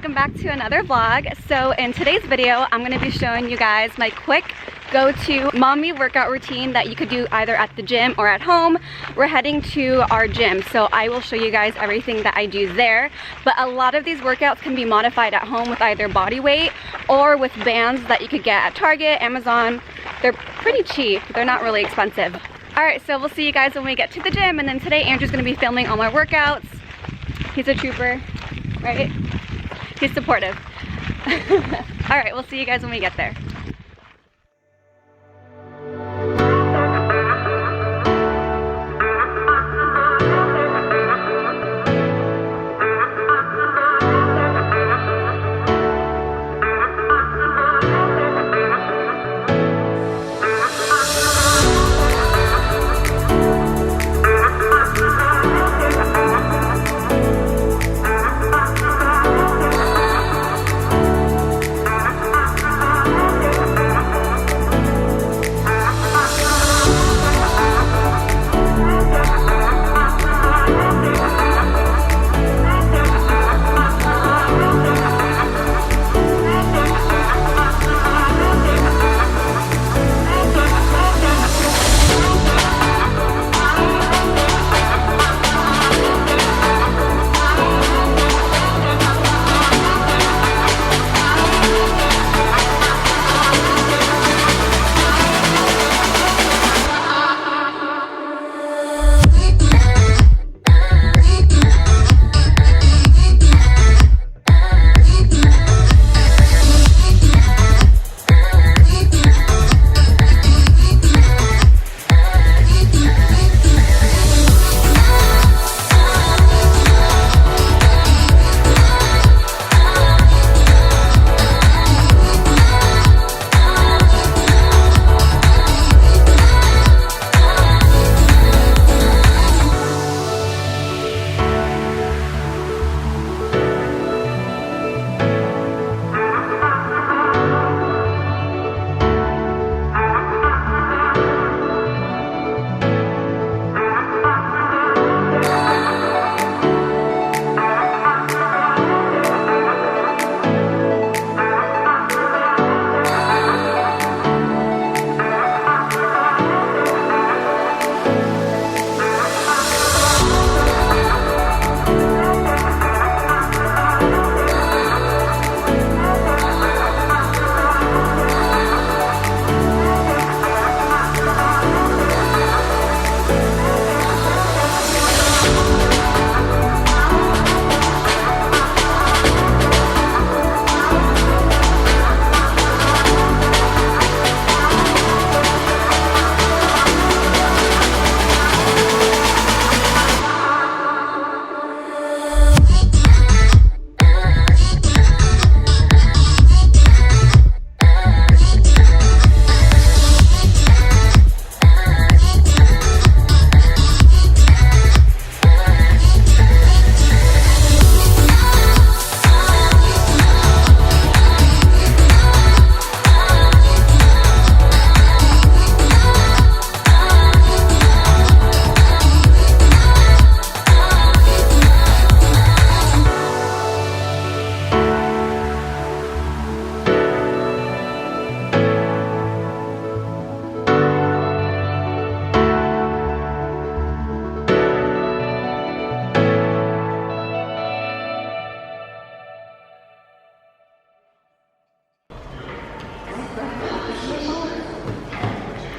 welcome back to another vlog. So in today's video, I'm going to be showing you guys my quick go-to mommy workout routine that you could do either at the gym or at home. We're heading to our gym, so I will show you guys everything that I do there. But a lot of these workouts can be modified at home with either body weight or with bands that you could get at Target, Amazon. They're pretty cheap. They're not really expensive. Alright, so we'll see you guys when we get to the gym, and then today Andrew's going to be filming all my workouts. He's a trooper, right? He's supportive. Alright, we'll see you guys when we get there.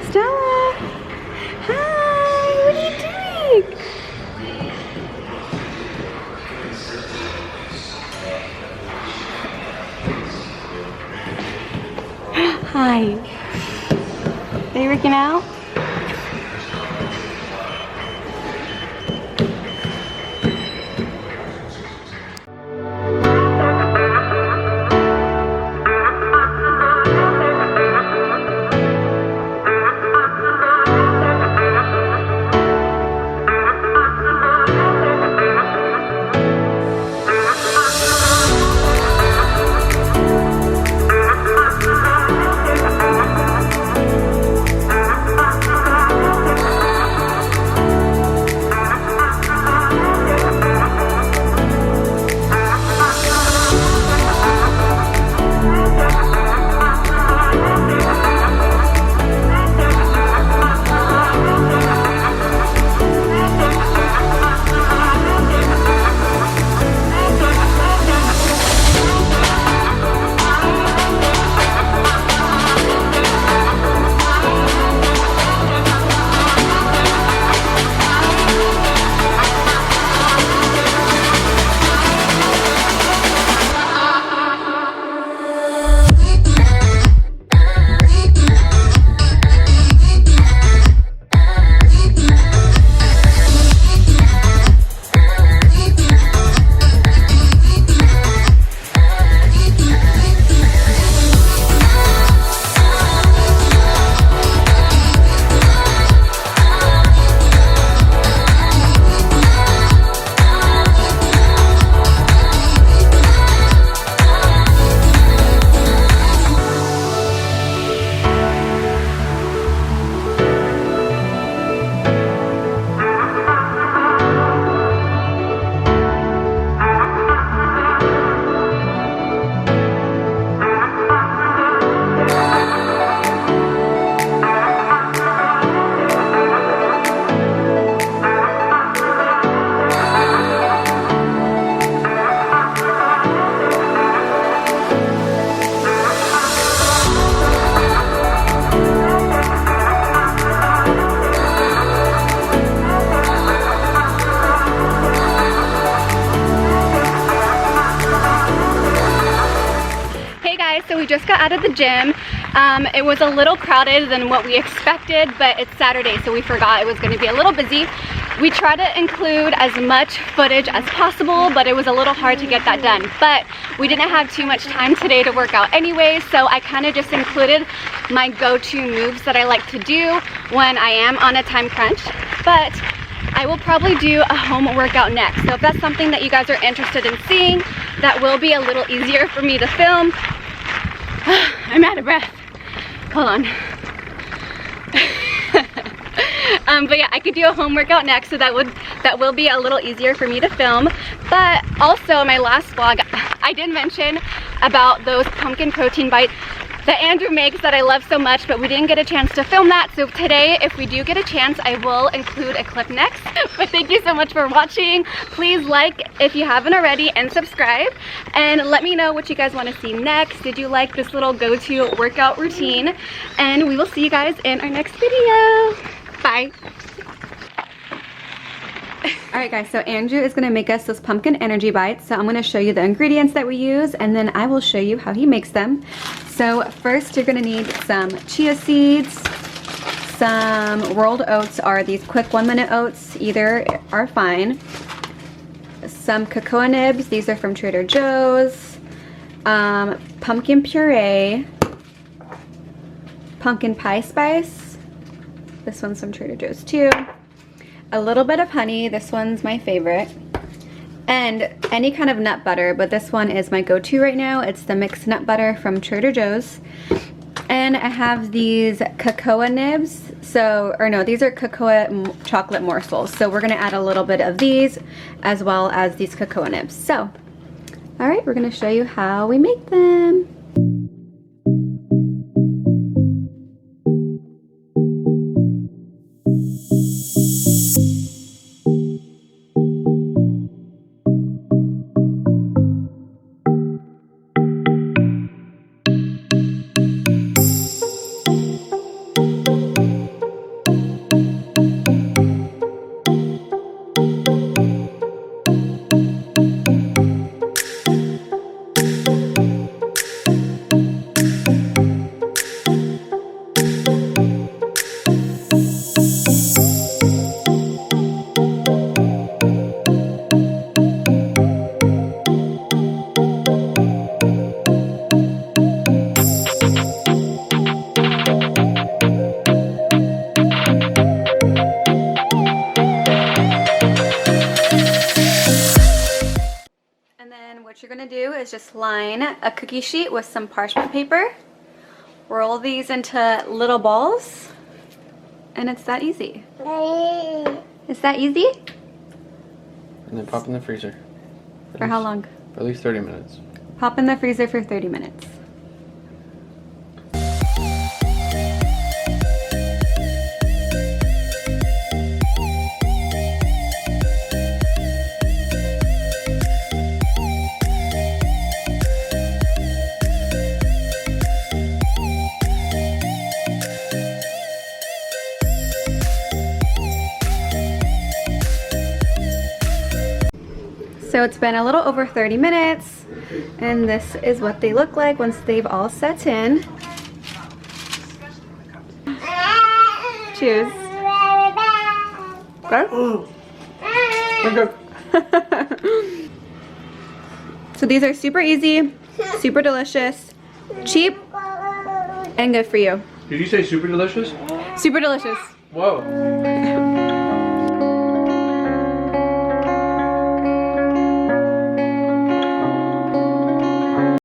Stella! Hi! What are you doing? Hi. Are you working out? just got out of the gym. It was a little crowded than what we expected, but it's Saturday, so we forgot it was going to be a little busy. We try to include as much footage as possible, but it was a little hard to get that done. But we didn't have too much time today to work out anyway, so I kind of just included my go-to moves that I like to do when I am on a time crunch. But I will probably do a home workout next. So if that's something that you guys are interested in seeing, that will be a little easier for me to film. I'm out of breath. Hold on. But yeah, I could do a home workout next, so that will be a little easier for me to film. But also, my last vlog, I did mention about those pumpkin protein bites that Andrew makes that I love so much, but we didn't get a chance to film that. So today, if we do get a chance, I will include a clip next. But thank you so much for watching. Please like if you haven't already and subscribe, and let me know what you guys want to see next. Did you like this little go-to workout routine? And we will see you guys in our next video. Bye. Alright guys, so Andrew is going to make us those pumpkin energy bites. So I'm going to show you the ingredients that we use, and then I will show you how he makes them. So first you're going to need some chia seeds, some rolled oats, are these quick 1-minute oats, either are fine. Some cocoa nibs, these are from Trader Joe's. Pumpkin puree, pumpkin pie spice, this one's from Trader Joe's too. A little bit of honey, this one's my favorite, and any kind of nut butter, but this one is my go-to right now. It's the mixed nut butter from Trader Joe's. And I have these cocoa nibs, these are cocoa chocolate morsels, so we're gonna add a little bit of these as well as these cocoa nibs. So all right, we're gonna show you how we make them. What you're going to do is just line a cookie sheet with some parchment paper, roll these into little balls, and it's that easy. Is that easy? And then pop in the freezer. For how long? For at least 30 minutes. Pop in the freezer for 30 minutes. So it's been a little over 30 minutes, and this is what they look like once they've all set in. Choose. Okay. So these are super easy, super delicious, cheap, and good for you. Did you say super delicious? Super delicious. Whoa.